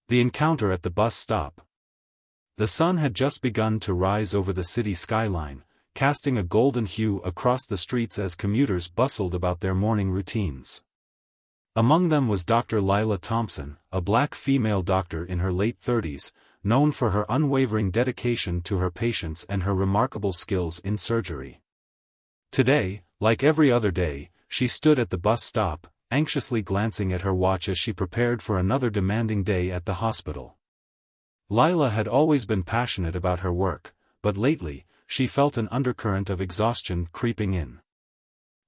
The encounter at the bus stop. The sun had just begun to rise over the city skyline, casting a golden hue across the streets as commuters bustled about their morning routines. Among them was Dr. Lila Thompson, a black female doctor in her late 30s, known for her unwavering dedication to her patients and her remarkable skills in surgery. Today, like every other day, she stood at the bus stop, anxiously glancing at her watch as she prepared for another demanding day at the hospital. Lila had always been passionate about her work, but lately, she felt an undercurrent of exhaustion creeping in.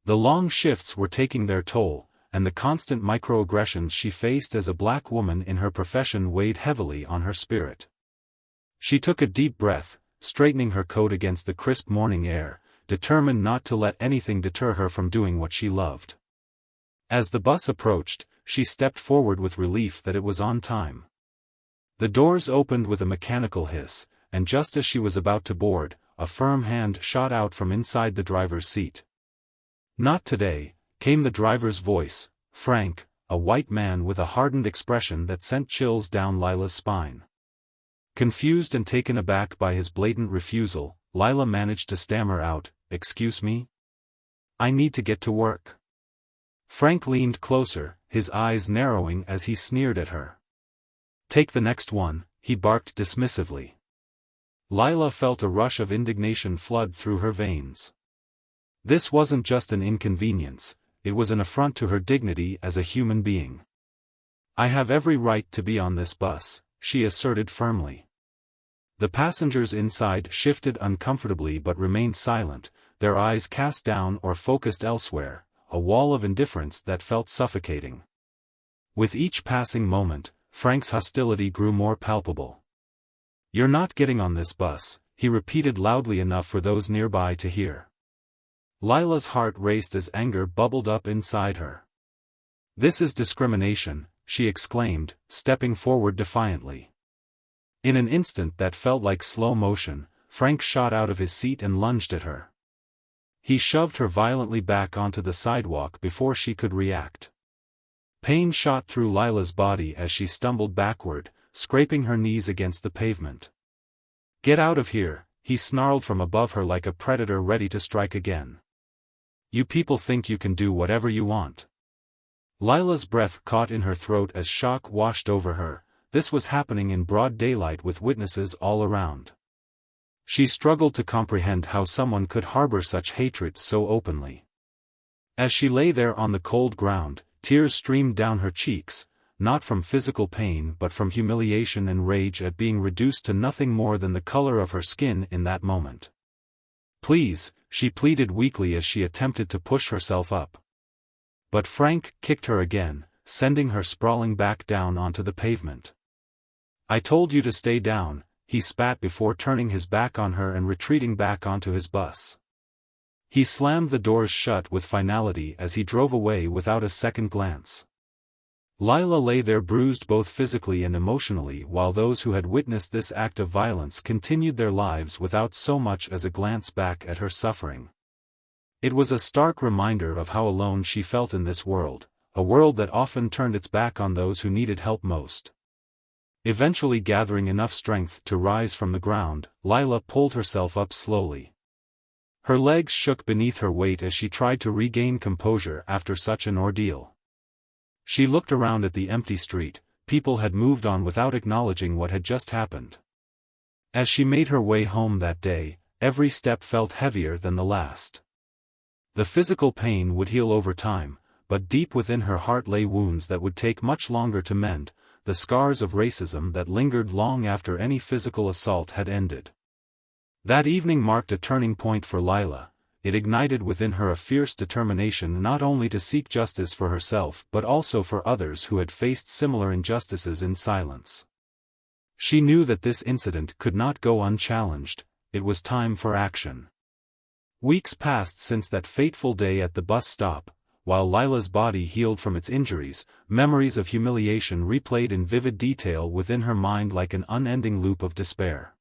The long shifts were taking their toll, and the constant microaggressions she faced as a black woman in her profession weighed heavily on her spirit. She took a deep breath, straightening her coat against the crisp morning air, determined not to let anything deter her from doing what she loved. As the bus approached, she stepped forward with relief that it was on time. The doors opened with a mechanical hiss, and just as she was about to board, a firm hand shot out from inside the driver's seat. "Not today," came the driver's voice, Frank, a white man with a hardened expression that sent chills down Lila's spine. Confused and taken aback by his blatant refusal, Lila managed to stammer out, "Excuse me? I need to get to work." Frank leaned closer, his eyes narrowing as he sneered at her. "Take the next one," he barked dismissively. Lila felt a rush of indignation flood through her veins. This wasn't just an inconvenience, it was an affront to her dignity as a human being. "I have every right to be on this bus," she asserted firmly. The passengers inside shifted uncomfortably but remained silent, their eyes cast down or focused elsewhere, a wall of indifference that felt suffocating. With each passing moment, Frank's hostility grew more palpable. "You're not getting on this bus," he repeated loudly enough for those nearby to hear. Lila's heart raced as anger bubbled up inside her. "This is discrimination," she exclaimed, stepping forward defiantly. In an instant that felt like slow motion, Frank shot out of his seat and lunged at her. He shoved her violently back onto the sidewalk before she could react. Pain shot through Lila's body as she stumbled backward, scraping her knees against the pavement. "Get out of here," he snarled from above her like a predator ready to strike again. "You people think you can do whatever you want." Lila's breath caught in her throat as shock washed over her. This was happening in broad daylight with witnesses all around. She struggled to comprehend how someone could harbor such hatred so openly. As she lay there on the cold ground, tears streamed down her cheeks, not from physical pain but from humiliation and rage at being reduced to nothing more than the color of her skin in that moment. "Please," she pleaded weakly as she attempted to push herself up. But Frank kicked her again, sending her sprawling back down onto the pavement. "I told you to stay down," he spat before turning his back on her and retreating back onto his bus. He slammed the doors shut with finality as he drove away without a second glance. Lila lay there bruised both physically and emotionally while those who had witnessed this act of violence continued their lives without so much as a glance back at her suffering. It was a stark reminder of how alone she felt in this world, a world that often turned its back on those who needed help most. Eventually gathering enough strength to rise from the ground, Lila pulled herself up slowly. Her legs shook beneath her weight as she tried to regain composure after such an ordeal. She looked around at the empty street. People had moved on without acknowledging what had just happened. As she made her way home that day, every step felt heavier than the last. The physical pain would heal over time, but deep within her heart lay wounds that would take much longer to mend, the scars of racism that lingered long after any physical assault had ended. That evening marked a turning point for Lila. It ignited within her a fierce determination not only to seek justice for herself but also for others who had faced similar injustices in silence. She knew that this incident could not go unchallenged. It was time for action. Weeks passed since that fateful day at the bus stop. While Lila's body healed from its injuries, memories of humiliation replayed in vivid detail within her mind like an unending loop of despair.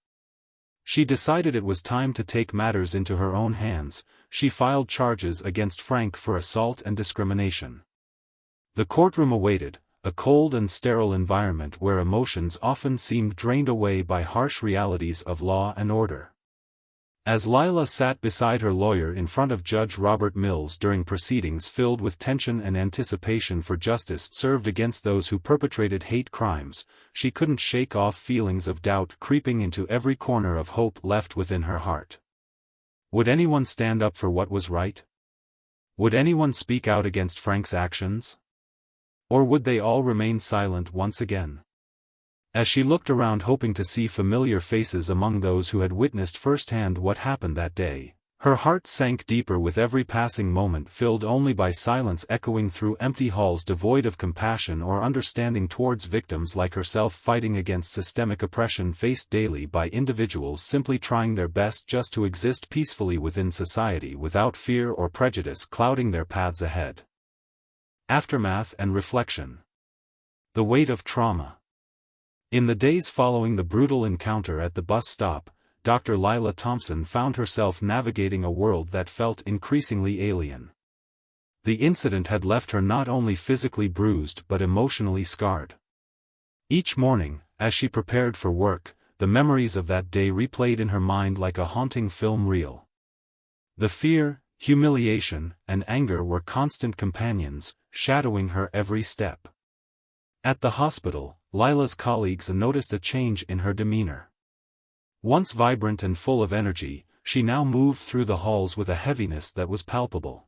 She decided it was time to take matters into her own hands. She filed charges against Frank for assault and discrimination. The courtroom awaited, a cold and sterile environment where emotions often seemed drained away by harsh realities of law and order. As Lila sat beside her lawyer in front of Judge Robert Mills during proceedings filled with tension and anticipation for justice served against those who perpetrated hate crimes, she couldn't shake off feelings of doubt creeping into every corner of hope left within her heart. Would anyone stand up for what was right? Would anyone speak out against Frank's actions? Or would they all remain silent once again? As she looked around hoping to see familiar faces among those who had witnessed firsthand what happened that day, her heart sank deeper with every passing moment filled only by silence echoing through empty halls devoid of compassion or understanding towards victims like herself fighting against systemic oppression faced daily by individuals simply trying their best just to exist peacefully within society without fear or prejudice clouding their paths ahead. Aftermath and reflection. The weight of trauma. In the days following the brutal encounter at the bus stop, Dr. Lila Thompson found herself navigating a world that felt increasingly alien. The incident had left her not only physically bruised but emotionally scarred. Each morning, as she prepared for work, the memories of that day replayed in her mind like a haunting film reel. The fear, humiliation, and anger were constant companions, shadowing her every step. At the hospital, Lila's colleagues noticed a change in her demeanor. Once vibrant and full of energy, she now moved through the halls with a heaviness that was palpable.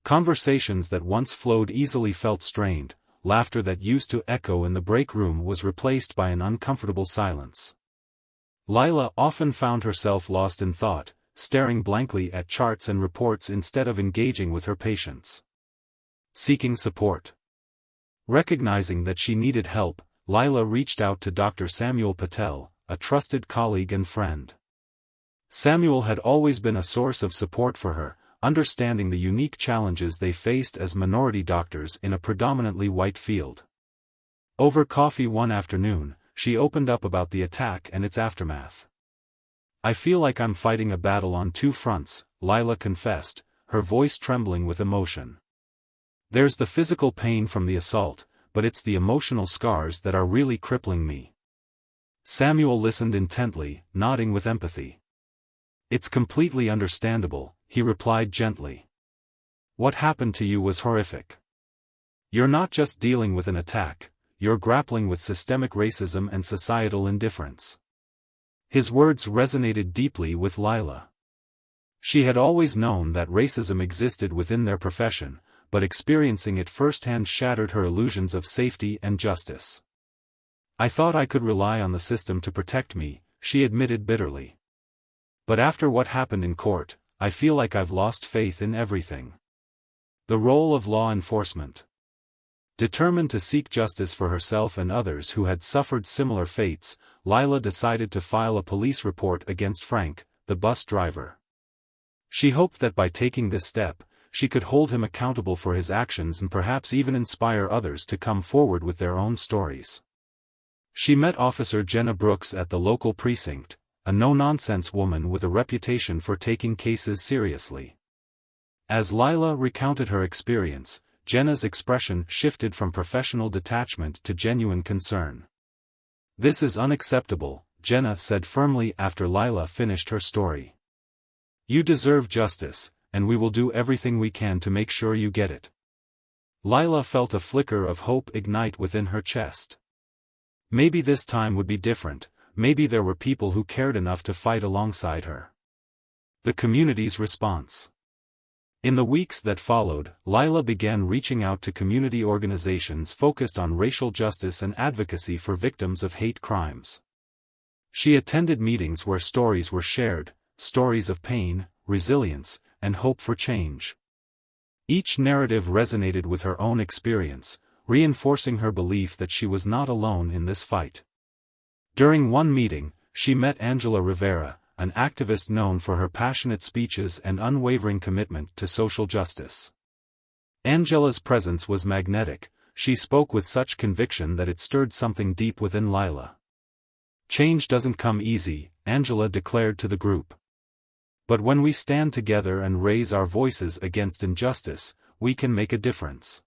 Conversations that once flowed easily felt strained, laughter that used to echo in the break room was replaced by an uncomfortable silence. Lila often found herself lost in thought, staring blankly at charts and reports instead of engaging with her patients. Seeking support. Recognizing that she needed help, Lila reached out to Dr. Samuel Patel, a trusted colleague and friend. Samuel had always been a source of support for her, understanding the unique challenges they faced as minority doctors in a predominantly white field. Over coffee one afternoon, she opened up about the attack and its aftermath. "I feel like I'm fighting a battle on two fronts," Lila confessed, her voice trembling with emotion. "There's the physical pain from the assault, but it's the emotional scars that are really crippling me." Samuel listened intently, nodding with empathy. "It's completely understandable," he replied gently. "What happened to you was horrific. You're not just dealing with an attack, you're grappling with systemic racism and societal indifference." His words resonated deeply with Lila. She had always known that racism existed within their profession, but experiencing it firsthand shattered her illusions of safety and justice. "I thought I could rely on the system to protect me," she admitted bitterly. "But after what happened in court, I feel like I've lost faith in everything." The role of law enforcement. Determined to seek justice for herself and others who had suffered similar fates, Lila decided to file a police report against Frank, the bus driver. She hoped that by taking this step, she could hold him accountable for his actions and perhaps even inspire others to come forward with their own stories. She met Officer Jenna Brooks at the local precinct, a no-nonsense woman with a reputation for taking cases seriously. As Lila recounted her experience, Jenna's expression shifted from professional detachment to genuine concern. "This is unacceptable," Jenna said firmly after Lila finished her story. "You deserve justice, and we will do everything we can to make sure you get it." Lila felt a flicker of hope ignite within her chest. Maybe this time would be different, maybe there were people who cared enough to fight alongside her. The community's response. In the weeks that followed, Lila began reaching out to community organizations focused on racial justice and advocacy for victims of hate crimes. She attended meetings where stories were shared, stories of pain, resilience, and hope for change. Each narrative resonated with her own experience, reinforcing her belief that she was not alone in this fight. During one meeting, she met Angela Rivera, an activist known for her passionate speeches and unwavering commitment to social justice. Angela's presence was magnetic, she spoke with such conviction that it stirred something deep within Lila. "Change doesn't come easy," Angela declared to the group. "But when we stand together and raise our voices against injustice, we can make a difference."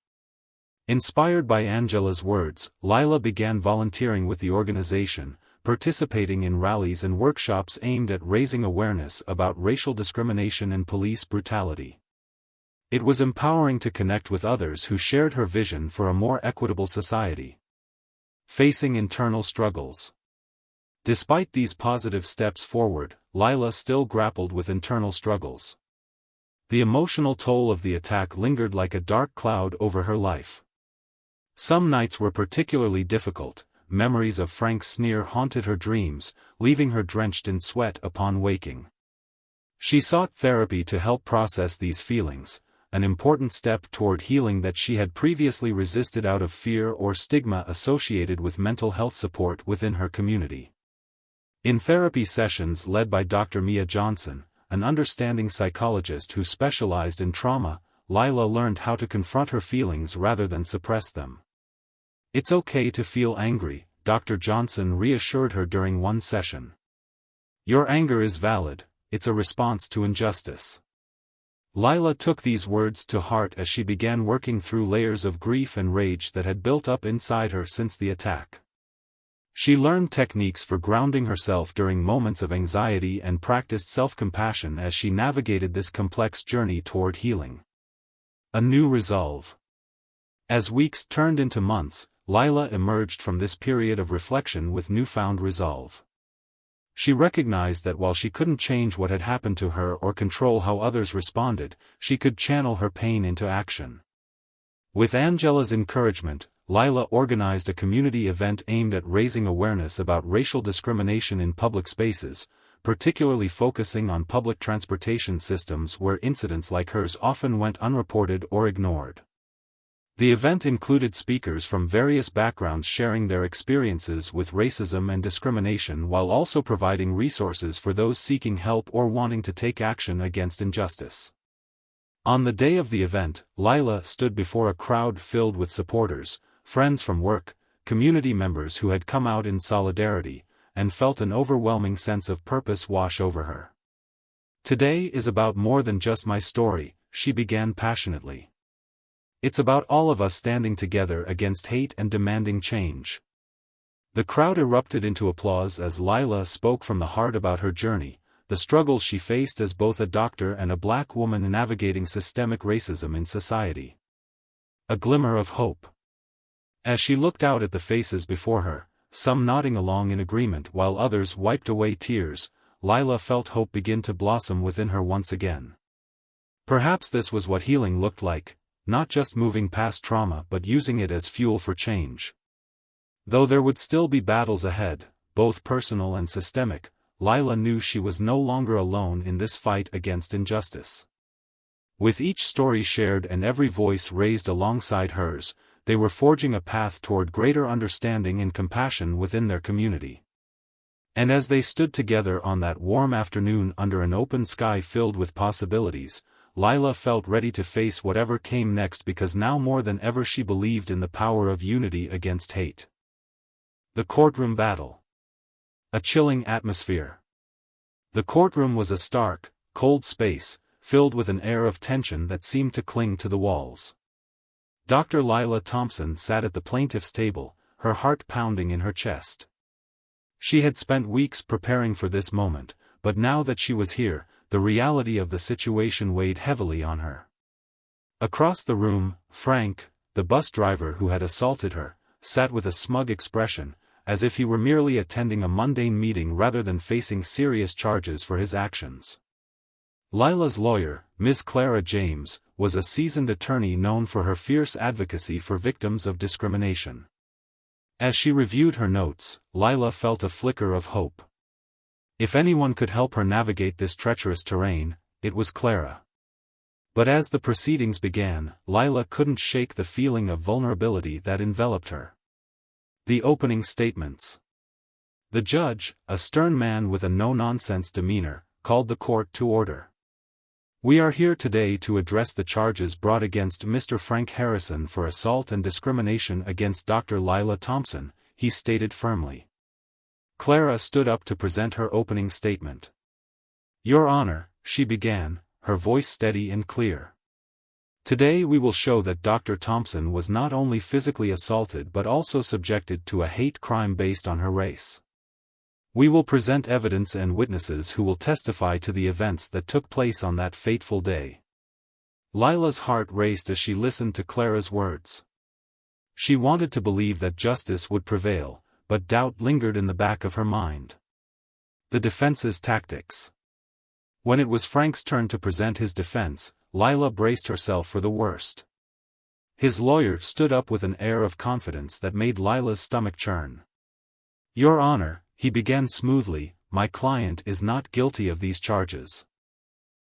Inspired by Angela's words, Lila began volunteering with the organization, participating in rallies and workshops aimed at raising awareness about racial discrimination and police brutality. It was empowering to connect with others who shared her vision for a more equitable society. Facing internal struggles. Despite these positive steps forward, Lila still grappled with internal struggles. The emotional toll of the attack lingered like a dark cloud over her life. Some nights were particularly difficult. Memories of Frank's sneer haunted her dreams, leaving her drenched in sweat upon waking. She sought therapy to help process these feelings, an important step toward healing that she had previously resisted out of fear or stigma associated with mental health support within her community. In therapy sessions led by Dr. Mia Johnson, an understanding psychologist who specialized in trauma, Lila learned how to confront her feelings rather than suppress them. "It's okay to feel angry," Dr. Johnson reassured her during one session. "Your anger is valid, it's a response to injustice." Lila took these words to heart as she began working through layers of grief and rage that had built up inside her since the attack. She learned techniques for grounding herself during moments of anxiety and practiced self-compassion as she navigated this complex journey toward healing. A new resolve. As weeks turned into months, Lila emerged from this period of reflection with newfound resolve. She recognized that while she couldn't change what had happened to her or control how others responded, she could channel her pain into action. With Angela's encouragement, Lila organized a community event aimed at raising awareness about racial discrimination in public spaces, particularly focusing on public transportation systems where incidents like hers often went unreported or ignored. The event included speakers from various backgrounds sharing their experiences with racism and discrimination while also providing resources for those seeking help or wanting to take action against injustice. On the day of the event, Lila stood before a crowd filled with supporters, friends from work, community members who had come out in solidarity, and felt an overwhelming sense of purpose wash over her. "Today is about more than just my story," she began passionately. "It's about all of us standing together against hate and demanding change." The crowd erupted into applause as Lila spoke from the heart about her journey, the struggles she faced as both a doctor and a Black woman navigating systemic racism in society. A glimmer of hope. As she looked out at the faces before her, some nodding along in agreement while others wiped away tears, Lila felt hope begin to blossom within her once again. Perhaps this was what healing looked like, not just moving past trauma but using it as fuel for change. Though there would still be battles ahead, both personal and systemic, Lila knew she was no longer alone in this fight against injustice. With each story shared and every voice raised alongside hers, they were forging a path toward greater understanding and compassion within their community. And as they stood together on that warm afternoon under an open sky filled with possibilities, Lila felt ready to face whatever came next because now more than ever she believed in the power of unity against hate. The courtroom battle. A chilling atmosphere. The courtroom was a stark, cold space, filled with an air of tension that seemed to cling to the walls. Dr. Lila Thompson sat at the plaintiff's table, her heart pounding in her chest. She had spent weeks preparing for this moment, but now that she was here, the reality of the situation weighed heavily on her. Across the room, Frank, the bus driver who had assaulted her, sat with a smug expression, as if he were merely attending a mundane meeting rather than facing serious charges for his actions. Lila's lawyer, Ms. Clara James, was a seasoned attorney known for her fierce advocacy for victims of discrimination. As she reviewed her notes, Lila felt a flicker of hope. If anyone could help her navigate this treacherous terrain, it was Clara. But as the proceedings began, Lila couldn't shake the feeling of vulnerability that enveloped her. The opening statements. The judge, a stern man with a no-nonsense demeanor, called the court to order. "We are here today to address the charges brought against Mr. Frank Harrison for assault and discrimination against Dr. Lila Thompson," he stated firmly. Clara stood up to present her opening statement. "Your Honor," she began, her voice steady and clear. Today we will show that Dr. Thompson was not only physically assaulted but also subjected to a hate crime based on her race. We will present evidence and witnesses who will testify to the events that took place on that fateful day. Lila's heart raced as she listened to Clara's words. She wanted to believe that justice would prevail, but doubt lingered in the back of her mind. The defense's tactics. When it was Frank's turn to present his defense, Lila braced herself for the worst. His lawyer stood up with an air of confidence that made Lila's stomach churn. "Your Honor," he began smoothly, "my client is not guilty of these charges.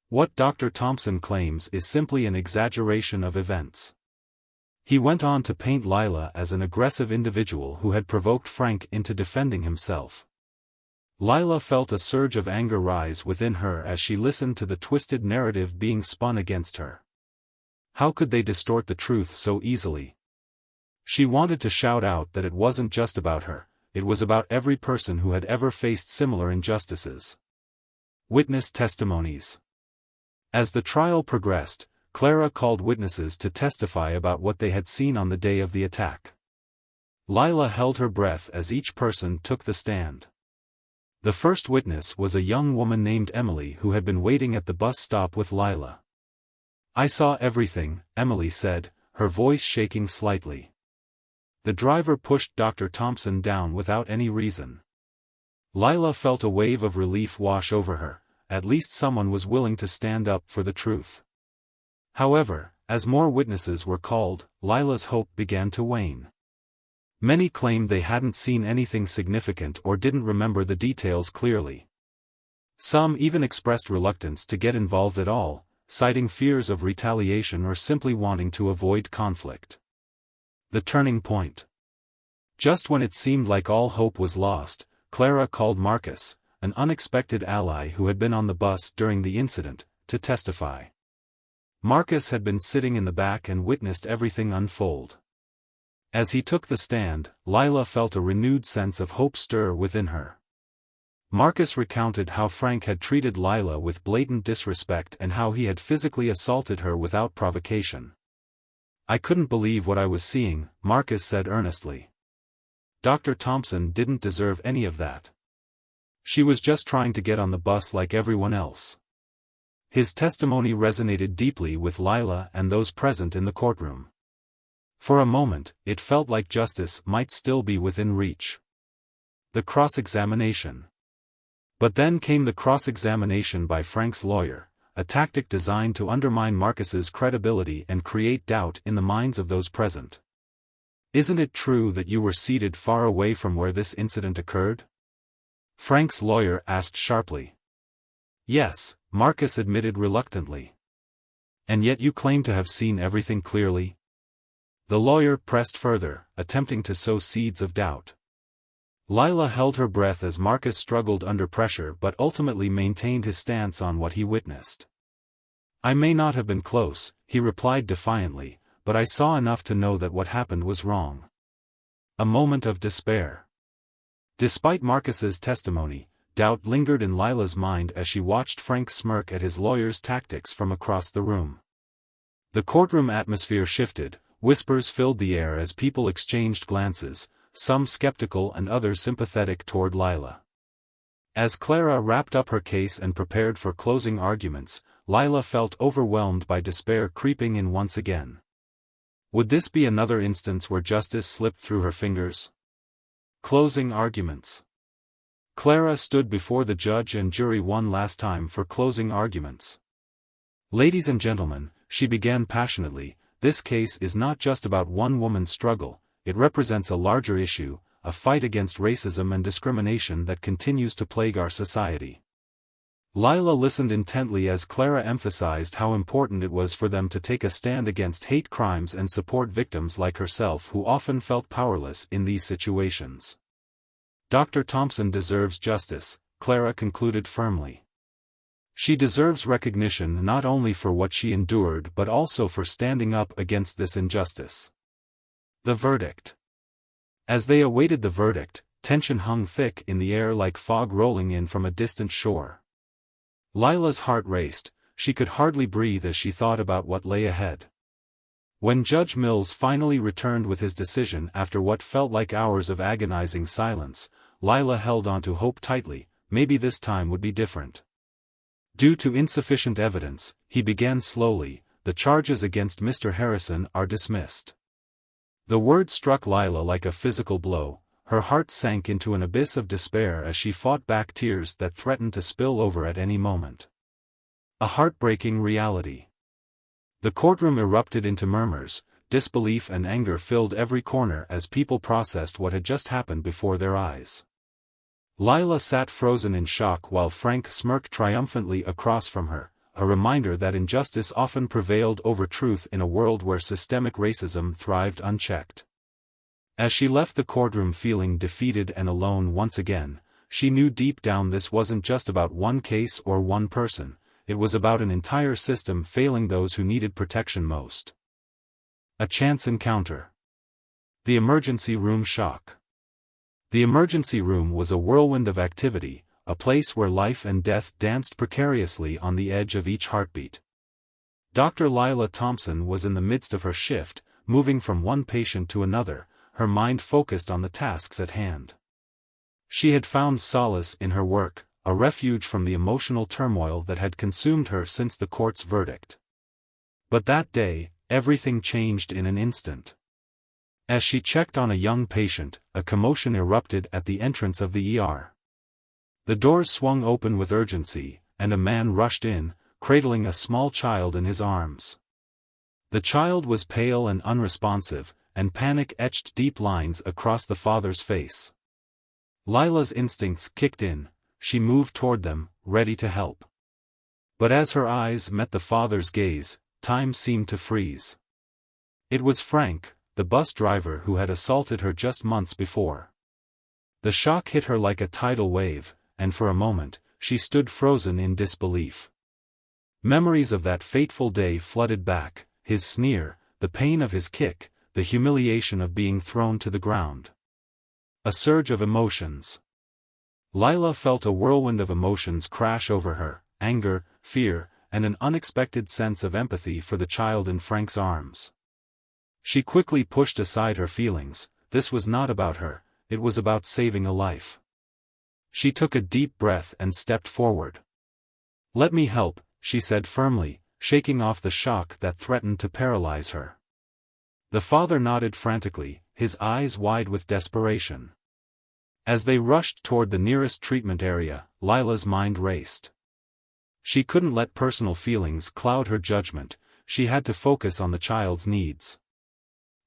What Dr. Thompson claims is simply an exaggeration of events." He went on to paint Lila as an aggressive individual who had provoked Frank into defending himself. Lila felt a surge of anger rise within her as she listened to the twisted narrative being spun against her. How could they distort the truth so easily? She wanted to shout out that it wasn't just about her, it was about every person who had ever faced similar injustices. Witness testimonies. As the trial progressed, Clara called witnesses to testify about what they had seen on the day of the attack. Lila held her breath as each person took the stand. The first witness was a young woman named Emily who had been waiting at the bus stop with Lila. "I saw everything," Emily said, her voice shaking slightly. "The driver pushed Dr. Thompson down without any reason." Lila felt a wave of relief wash over her, at least someone was willing to stand up for the truth. However, as more witnesses were called, Lila's hope began to wane. Many claimed they hadn't seen anything significant or didn't remember the details clearly. Some even expressed reluctance to get involved at all, citing fears of retaliation or simply wanting to avoid conflict. The turning point. Just when it seemed like all hope was lost, Clara called Marcus, an unexpected ally who had been on the bus during the incident, to testify. Marcus had been sitting in the back and witnessed everything unfold. As he took the stand, Lila felt a renewed sense of hope stir within her. Marcus recounted how Frank had treated Lila with blatant disrespect and how he had physically assaulted her without provocation. "I couldn't believe what I was seeing," Marcus said earnestly. "Dr. Thompson didn't deserve any of that. She was just trying to get on the bus like everyone else." His testimony resonated deeply with Lila and those present in the courtroom. For a moment, it felt like justice might still be within reach. The cross-examination. But then came the cross-examination by Frank's lawyer, a tactic designed to undermine Marcus's credibility and create doubt in the minds of those present. "Isn't it true that you were seated far away from where this incident occurred?" Frank's lawyer asked sharply. "Yes," Marcus admitted reluctantly. "And yet you claim to have seen everything clearly?" The lawyer pressed further, attempting to sow seeds of doubt. Lila held her breath as Marcus struggled under pressure but ultimately maintained his stance on what he witnessed. "I may not have been close," he replied defiantly, "but I saw enough to know that what happened was wrong." A moment of despair. Despite Marcus's testimony, doubt lingered in Lila's mind as she watched Frank smirk at his lawyer's tactics from across the room. The courtroom atmosphere shifted. Whispers filled the air as people exchanged glances, some skeptical and others sympathetic toward Lila. As Clara wrapped up her case and prepared for closing arguments, Lila felt overwhelmed by despair creeping in once again. Would this be another instance where justice slipped through her fingers? Closing arguments. Clara stood before the judge and jury one last time for closing arguments. "Ladies and gentlemen," she began passionately, "this case is not just about one woman's struggle, it represents a larger issue, a fight against racism and discrimination that continues to plague our society." Lila listened intently as Clara emphasized how important it was for them to take a stand against hate crimes and support victims like herself who often felt powerless in these situations. "Dr. Thompson deserves justice," Clara concluded firmly. "She deserves recognition not only for what she endured but also for standing up against this injustice." The verdict. As they awaited the verdict, tension hung thick in the air like fog rolling in from a distant shore. Lila's heart raced, she could hardly breathe as she thought about what lay ahead. When Judge Mills finally returned with his decision after what felt like hours of agonizing silence, Lila held on to hope tightly. Maybe this time would be different. Due to insufficient evidence, he began slowly, the charges against Mr. Harrison are dismissed. The word struck Lila like a physical blow. Her heart sank into an abyss of despair as she fought back tears that threatened to spill over at any moment. A heartbreaking reality. The courtroom erupted into murmurs, disbelief and anger filled every corner as people processed what had just happened before their eyes. Lila sat frozen in shock while Frank smirked triumphantly across from her, a reminder that injustice often prevailed over truth in a world where systemic racism thrived unchecked. As she left the courtroom feeling defeated and alone once again, she knew deep down this wasn't just about one case or one person. It was about an entire system failing those who needed protection most. A chance encounter. The emergency room shock. The emergency room was a whirlwind of activity, a place where life and death danced precariously on the edge of each heartbeat. Dr. Lila Thompson was in the midst of her shift, moving from one patient to another, her mind focused on the tasks at hand. She had found solace in her work, a refuge from the emotional turmoil that had consumed her since the court's verdict. But that day, everything changed in an instant. As she checked on a young patient, a commotion erupted at the entrance of the ER. The doors swung open with urgency, and a man rushed in, cradling a small child in his arms. The child was pale and unresponsive, and panic etched deep lines across the father's face. Lila's instincts kicked in. She moved toward them, ready to help. But as her eyes met the father's gaze, time seemed to freeze. It was Frank, the bus driver who had assaulted her just months before. The shock hit her like a tidal wave, and for a moment, she stood frozen in disbelief. Memories of that fateful day flooded back, his sneer, the pain of his kick, the humiliation of being thrown to the ground. A surge of emotions. Lila felt a whirlwind of emotions crash over her, anger, fear, and an unexpected sense of empathy for the child in Frank's arms. She quickly pushed aside her feelings. This was not about her, it was about saving a life. She took a deep breath and stepped forward. "Let me help," she said firmly, shaking off the shock that threatened to paralyze her. The father nodded frantically, his eyes wide with desperation. As they rushed toward the nearest treatment area, Lila's mind raced. She couldn't let personal feelings cloud her judgment, she had to focus on the child's needs.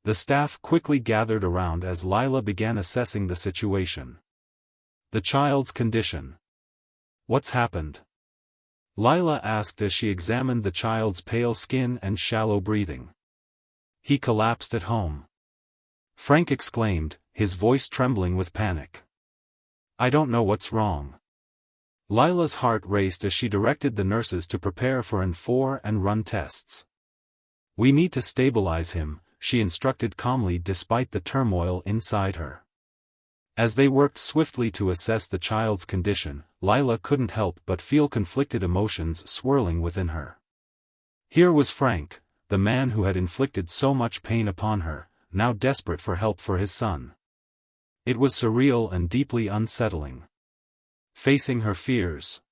The staff quickly gathered around as Lila began assessing the situation. The child's condition. "What's happened?" Lila asked as she examined the child's pale skin and shallow breathing. "He collapsed at home," Frank exclaimed, his voice trembling with panic. "I don't know what's wrong." Lila's heart raced as she directed the nurses to prepare for N4 and run tests. "We need to stabilize him," she instructed calmly despite the turmoil inside her. As they worked swiftly to assess the child's condition, Lila couldn't help but feel conflicted emotions swirling within her. Here was Frank, the man who had inflicted so much pain upon her, now desperate for help for his son. It was surreal and deeply unsettling. Facing her fears.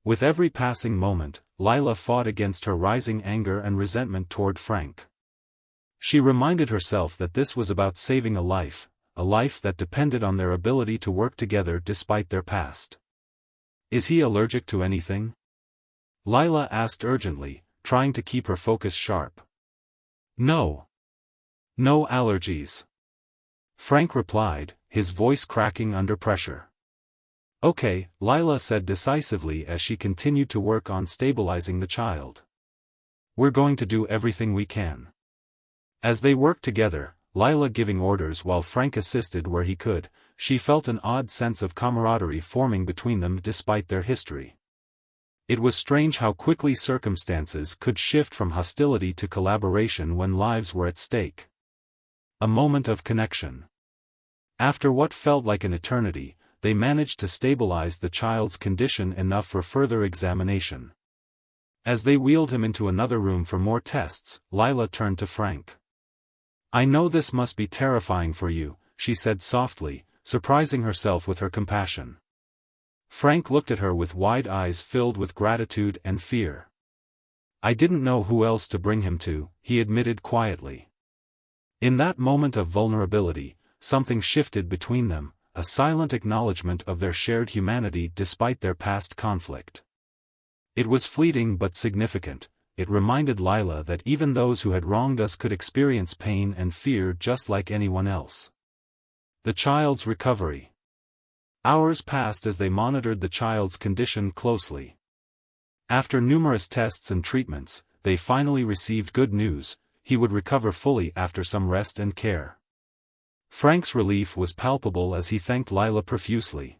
With every passing moment, Lila fought against her rising anger and resentment toward Frank. She reminded herself that this was about saving a life that depended on their ability to work together despite their past. "Is he allergic to anything?" Lila asked urgently, trying to keep her focus sharp. "No. No allergies," Frank replied, his voice cracking under pressure. "Okay," Lila said decisively as she continued to work on stabilizing the child. "We're going to do everything we can." As they worked together, Lila giving orders while Frank assisted where he could, she felt an odd sense of camaraderie forming between them despite their history. It was strange how quickly circumstances could shift from hostility to collaboration when lives were at stake. A moment of connection. After what felt like an eternity, they managed to stabilize the child's condition enough for further examination. As they wheeled him into another room for more tests, Lila turned to Frank. "I know this must be terrifying for you," she said softly, surprising herself with her compassion. Frank looked at her with wide eyes filled with gratitude and fear. "I didn't know who else to bring him to," he admitted quietly. In that moment of vulnerability, something shifted between them, a silent acknowledgement of their shared humanity despite their past conflict. It was fleeting but significant. It reminded Lila that even those who had wronged us could experience pain and fear just like anyone else. The child's recovery. Hours passed as they monitored the child's condition closely. After numerous tests and treatments, they finally received good news: he would recover fully after some rest and care. Frank's relief was palpable as he thanked Lila profusely.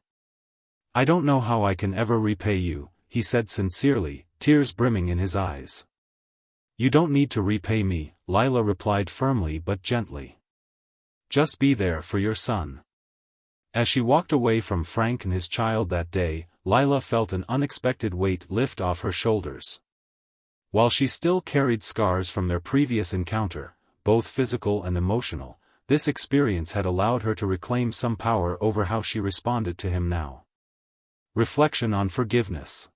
"I don't know how I can ever repay you," he said sincerely, tears brimming in his eyes. "You don't need to repay me," Lila replied firmly but gently. "Just be there for your son." As she walked away from Frank and his child that day, Lila felt an unexpected weight lift off her shoulders. While she still carried scars from their previous encounter, both physical and emotional, this experience had allowed her to reclaim some power over how she responded to him now. Reflection on forgiveness.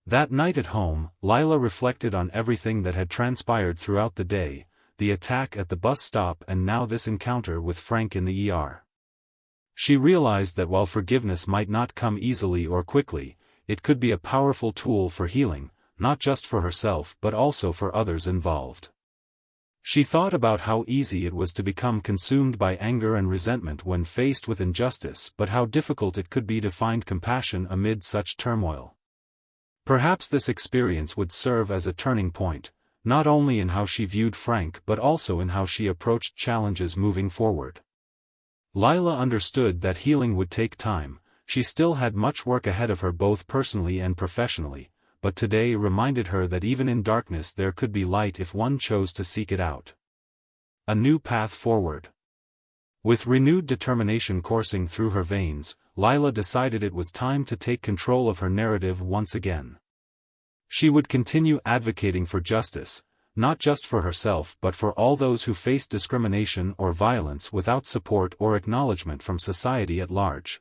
That night at home, Lila reflected on everything that had transpired throughout the day, the attack at the bus stop and now this encounter with Frank in the ER. She realized that while forgiveness might not come easily or quickly, it could be a powerful tool for healing, not just for herself but also for others involved. She thought about how easy it was to become consumed by anger and resentment when faced with injustice, but how difficult it could be to find compassion amid such turmoil. Perhaps this experience would serve as a turning point, not only in how she viewed Frank but also in how she approached challenges moving forward. Lila understood that healing would take time. She still had much work ahead of her both personally and professionally, but today reminded her that even in darkness there could be light if one chose to seek it out. A new path forward. With renewed determination coursing through her veins, Lila decided it was time to take control of her narrative once again. She would continue advocating for justice, not just for herself but for all those who faced discrimination or violence without support or acknowledgement from society at large.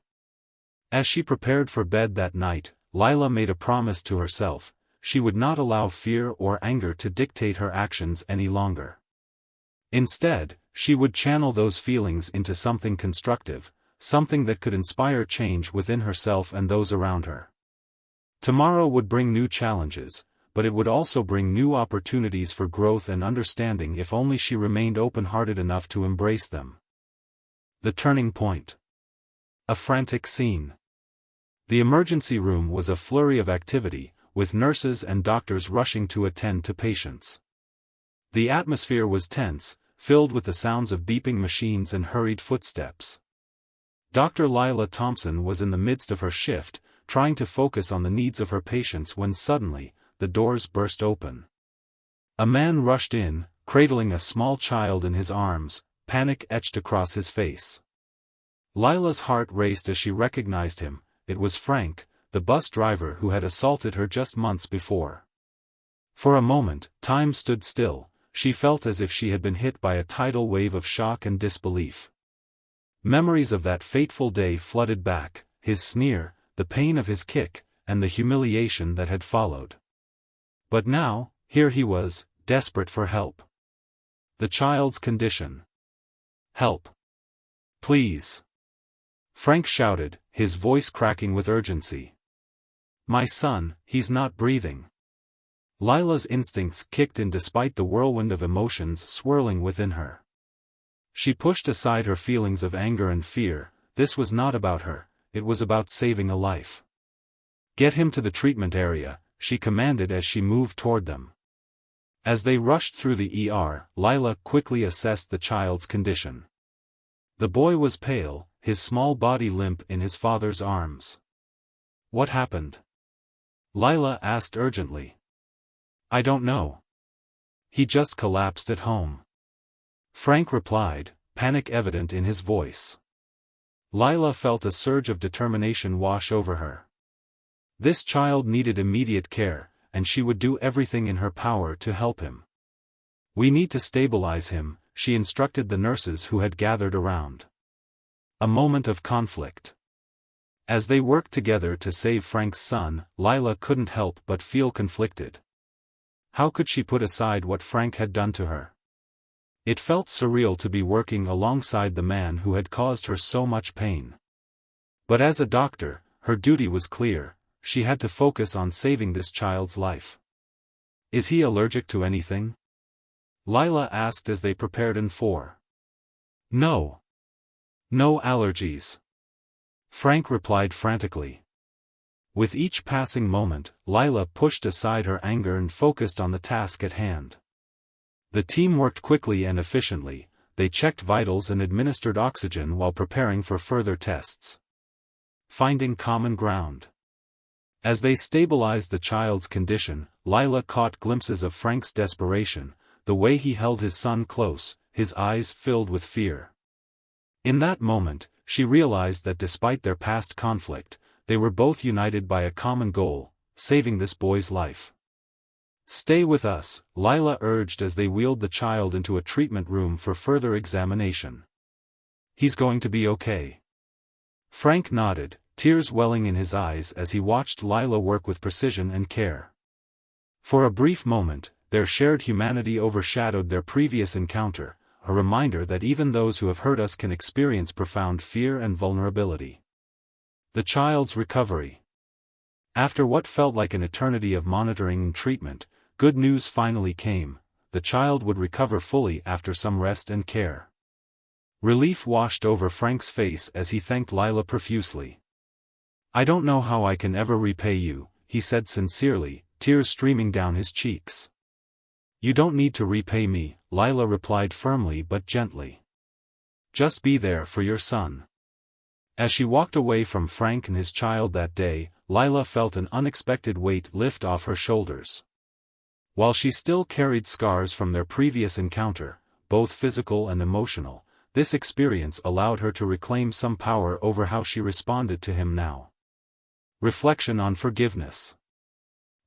As she prepared for bed that night, Lila made a promise to herself: she would not allow fear or anger to dictate her actions any longer. Instead, she would channel those feelings into something constructive, something that could inspire change within herself and those around her. Tomorrow would bring new challenges, but it would also bring new opportunities for growth and understanding if only she remained open-hearted enough to embrace them. The turning point. A frantic scene. The emergency room was a flurry of activity, with nurses and doctors rushing to attend to patients. The atmosphere was tense, filled with the sounds of beeping machines and hurried footsteps. Dr. Lila Thompson was in the midst of her shift, trying to focus on the needs of her patients when suddenly, the doors burst open. A man rushed in, cradling a small child in his arms, panic etched across his face. Lila's heart raced as she recognized him. It was Frank, the bus driver who had assaulted her just months before. For a moment, time stood still. She felt as if she had been hit by a tidal wave of shock and disbelief. Memories of that fateful day flooded back: his sneer, the pain of his kick, and the humiliation that had followed. But now, here he was, desperate for help. The child's condition. "Help. Please!" Frank shouted, his voice cracking with urgency. "My son, he's not breathing." Lila's instincts kicked in despite the whirlwind of emotions swirling within her. She pushed aside her feelings of anger and fear. This was not about her, it was about saving a life. "Get him to the treatment area," she commanded as she moved toward them. As they rushed through the ER, Lila quickly assessed the child's condition. The boy was pale, his small body limp in his father's arms. "What happened?" Lila asked urgently. "I don't know. He just collapsed at home," Frank replied, panic evident in his voice. Lila felt a surge of determination wash over her. This child needed immediate care, and she would do everything in her power to help him. "We need to stabilize him," she instructed the nurses who had gathered around. A moment of conflict. As they worked together to save Frank's son, Lila couldn't help but feel conflicted. How could she put aside what Frank had done to her? It felt surreal to be working alongside the man who had caused her so much pain. But as a doctor, her duty was clear: she had to focus on saving this child's life. "Is he allergic to anything?" Lila asked as they prepared for. "No. No allergies," Frank replied frantically. With each passing moment, Lila pushed aside her anger and focused on the task at hand. The team worked quickly and efficiently. They checked vitals and administered oxygen while preparing for further tests. Finding common ground. As they stabilized the child's condition, Lila caught glimpses of Frank's desperation, the way he held his son close, his eyes filled with fear. In that moment, she realized that despite their past conflict, they were both united by a common goal: saving this boy's life. "Stay with us," Lila urged as they wheeled the child into a treatment room for further examination. "He's going to be okay." Frank nodded, tears welling in his eyes as he watched Lila work with precision and care. For a brief moment, their shared humanity overshadowed their previous encounter, a reminder that even those who have hurt us can experience profound fear and vulnerability. The child's recovery. After what felt like an eternity of monitoring and treatment, good news finally came: the child would recover fully after some rest and care. Relief washed over Frank's face as he thanked Lila profusely. "I don't know how I can ever repay you," he said sincerely, tears streaming down his cheeks. "You don't need to repay me," Lila replied firmly but gently. "Just be there for your son." As she walked away from Frank and his child that day, Lila felt an unexpected weight lift off her shoulders. While she still carried scars from their previous encounter, both physical and emotional, this experience allowed her to reclaim some power over how she responded to him now. Reflection on forgiveness.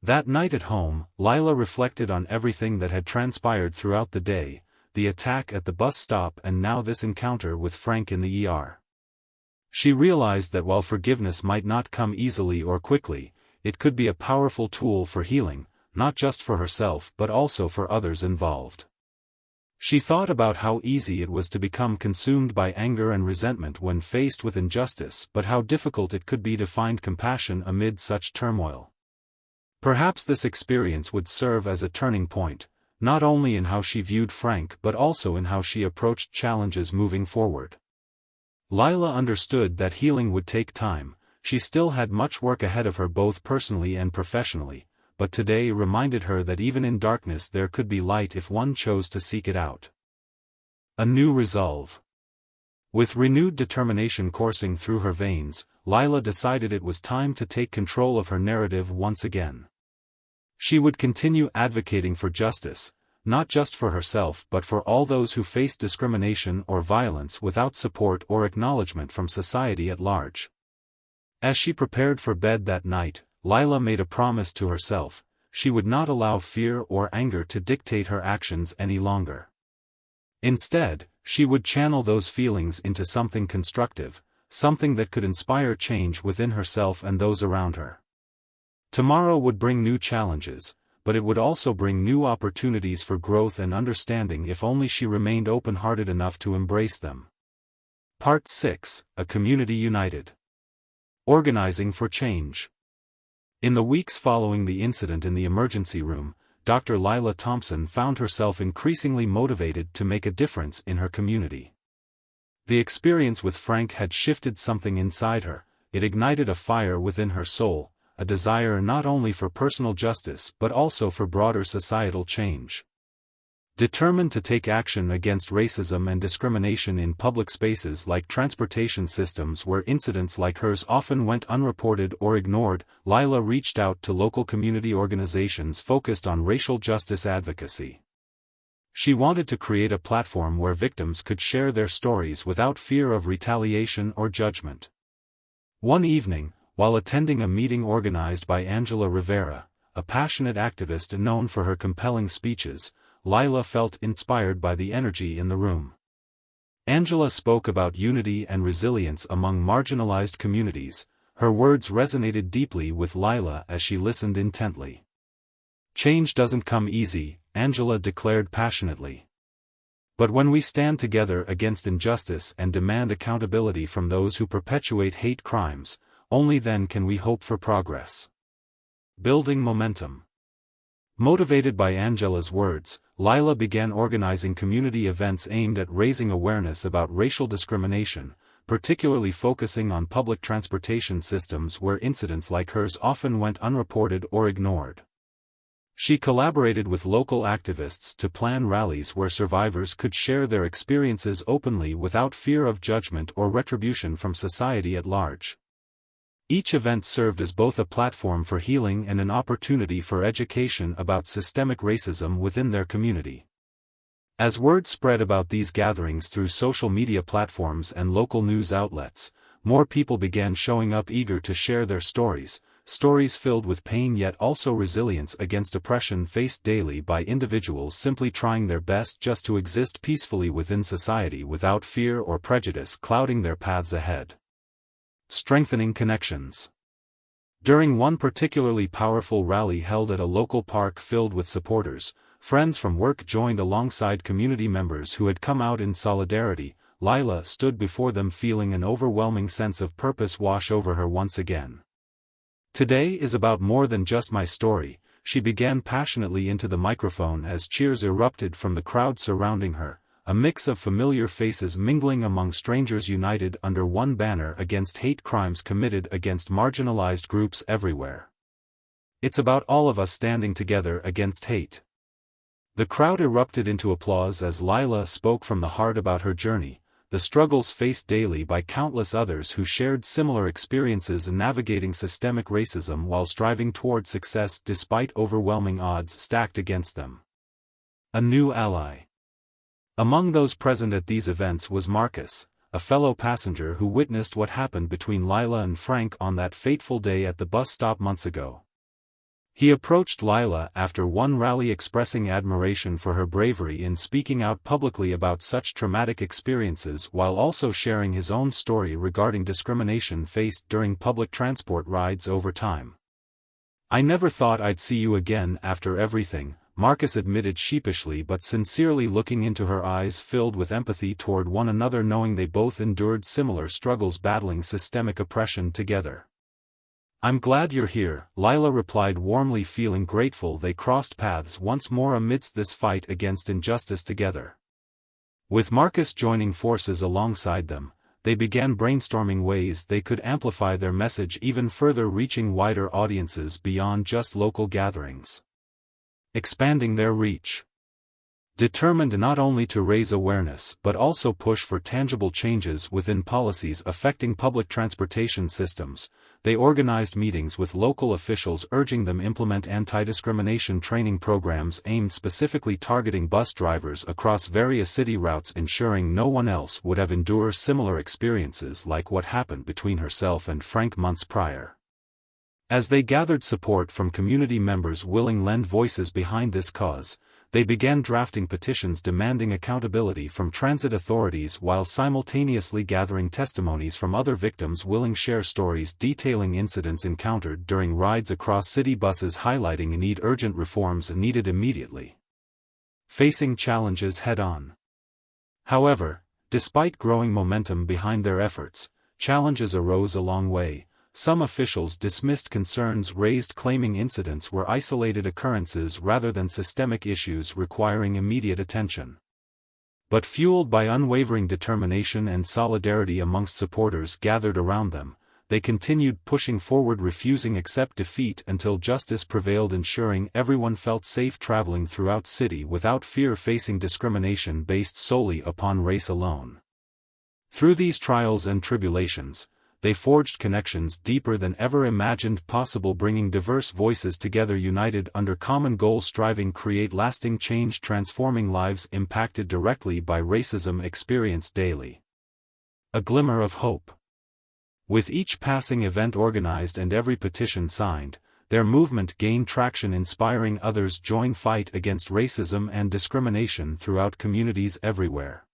That night at home, Lila reflected on everything that had transpired throughout the day: the attack at the bus stop and now this encounter with Frank in the ER. She realized that while forgiveness might not come easily or quickly, it could be a powerful tool for healing, not just for herself but also for others involved. She thought about how easy it was to become consumed by anger and resentment when faced with injustice, but how difficult it could be to find compassion amid such turmoil. Perhaps this experience would serve as a turning point, not only in how she viewed Frank but also in how she approached challenges moving forward. Lila understood that healing would take time. She still had much work ahead of her both personally and professionally, but today reminded her that even in darkness there could be light if one chose to seek it out. A new resolve. With renewed determination coursing through her veins, Lila decided it was time to take control of her narrative once again. She would continue advocating for justice, not just for herself but for all those who face discrimination or violence without support or acknowledgement from society at large. As she prepared for bed that night, Lila made a promise to herself: she would not allow fear or anger to dictate her actions any longer. Instead, she would channel those feelings into something constructive, something that could inspire change within herself and those around her. Tomorrow would bring new challenges, but it would also bring new opportunities for growth and understanding if only she remained open-hearted enough to embrace them. Part 6: A Community United. Organizing for Change. In the weeks following the incident in the emergency room, Dr. Lila Thompson found herself increasingly motivated to make a difference in her community. The experience with Frank had shifted something inside her. It ignited a fire within her soul, a desire not only for personal justice but also for broader societal change. Determined to take action against racism and discrimination in public spaces like transportation systems where incidents like hers often went unreported or ignored, Lila reached out to local community organizations focused on racial justice advocacy. She wanted to create a platform where victims could share their stories without fear of retaliation or judgment. One evening, while attending a meeting organized by Angela Rivera, a passionate activist known for her compelling speeches, Lila felt inspired by the energy in the room. Angela spoke about unity and resilience among marginalized communities. Her words resonated deeply with Lila as she listened intently. "Change doesn't come easy," Angela declared passionately. "But when we stand together against injustice and demand accountability from those who perpetuate hate crimes, only then can we hope for progress." Building momentum. Motivated by Angela's words, Lila began organizing community events aimed at raising awareness about racial discrimination, particularly focusing on public transportation systems where incidents like hers often went unreported or ignored. She collaborated with local activists to plan rallies where survivors could share their experiences openly without fear of judgment or retribution from society at large. Each event served as both a platform for healing and an opportunity for education about systemic racism within their community. As word spread about these gatherings through social media platforms and local news outlets, more people began showing up eager to share their stories filled with pain yet also resilience against oppression faced daily by individuals simply trying their best just to exist peacefully within society without fear or prejudice clouding their paths ahead. Strengthening connections. During one particularly powerful rally held at a local park filled with supporters, friends from work joined alongside community members who had come out in solidarity. Lila stood before them feeling an overwhelming sense of purpose wash over her once again. "Today is about more than just my story," she began passionately into the microphone as cheers erupted from the crowd surrounding her, a mix of familiar faces mingling among strangers united under one banner against hate crimes committed against marginalized groups everywhere. "It's about all of us standing together against hate." The crowd erupted into applause as Lila spoke from the heart about her journey, the struggles faced daily by countless others who shared similar experiences in navigating systemic racism while striving toward success despite overwhelming odds stacked against them. A new ally. Among those present at these events was Marcus, a fellow passenger who witnessed what happened between Lila and Frank on that fateful day at the bus stop months ago. He approached Lila after one rally expressing admiration for her bravery in speaking out publicly about such traumatic experiences while also sharing his own story regarding discrimination faced during public transport rides over time. "I never thought I'd see you again after everything," Marcus admitted sheepishly but sincerely, looking into her eyes filled with empathy toward one another, knowing they both endured similar struggles battling systemic oppression together. "I'm glad you're here," Lila replied warmly, feeling grateful they crossed paths once more amidst this fight against injustice together. With Marcus joining forces alongside them, they began brainstorming ways they could amplify their message even further, reaching wider audiences beyond just local gatherings. Expanding their reach. Determined not only to raise awareness but also push for tangible changes within policies affecting public transportation systems, they organized meetings with local officials urging them implement anti-discrimination training programs aimed specifically targeting bus drivers across various city routes, ensuring no one else would have endured similar experiences like what happened between herself and Frank months prior. As they gathered support from community members willing lend voices behind this cause, they began drafting petitions demanding accountability from transit authorities while simultaneously gathering testimonies from other victims willing share stories detailing incidents encountered during rides across city buses, highlighting a need urgent reforms needed immediately. Facing challenges head-on. However, despite growing momentum behind their efforts, challenges arose along the way. Some officials dismissed concerns raised, claiming incidents were isolated occurrences rather than systemic issues requiring immediate attention. But fueled by unwavering determination and solidarity amongst supporters gathered around them, they continued pushing forward, refusing to accept defeat until justice prevailed, ensuring everyone felt safe traveling throughout city without fear facing discrimination based solely upon race alone. Through these trials and tribulations, they forged connections deeper than ever imagined possible, bringing diverse voices together united under common goals, striving to create lasting change, transforming lives impacted directly by racism experienced daily. A glimmer of hope. With each passing event organized and every petition signed, their movement gained traction, inspiring others to join fight against racism and discrimination throughout communities everywhere.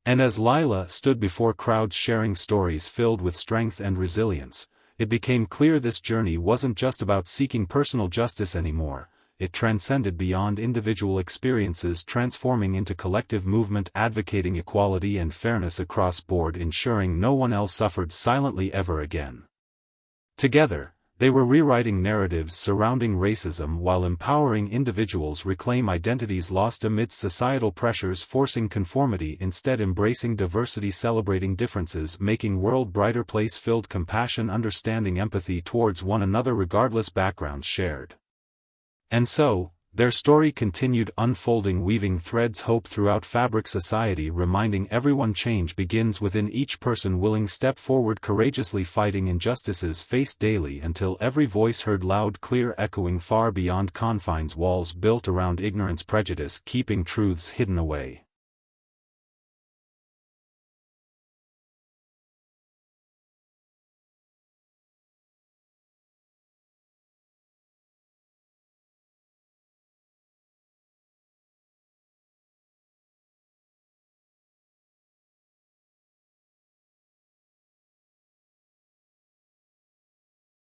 And as Lila stood before crowds sharing stories filled with strength and resilience, it became clear this journey wasn't just about seeking personal justice anymore. It transcended beyond individual experiences, transforming into collective movement advocating equality and fairness across board, ensuring no one else suffered silently ever again. Together, they were rewriting narratives surrounding racism while empowering individuals reclaim identities lost amidst societal pressures, forcing conformity instead embracing diversity, celebrating differences, making world brighter place filled compassion, understanding, empathy towards one another regardless backgrounds shared. And so, their story continued unfolding, weaving threads hope throughout fabric society, reminding everyone change begins within each person willing step forward, courageously fighting injustices faced daily until every voice heard loud, clear, echoing far beyond confines, walls built around ignorance, prejudice, keeping truths hidden away.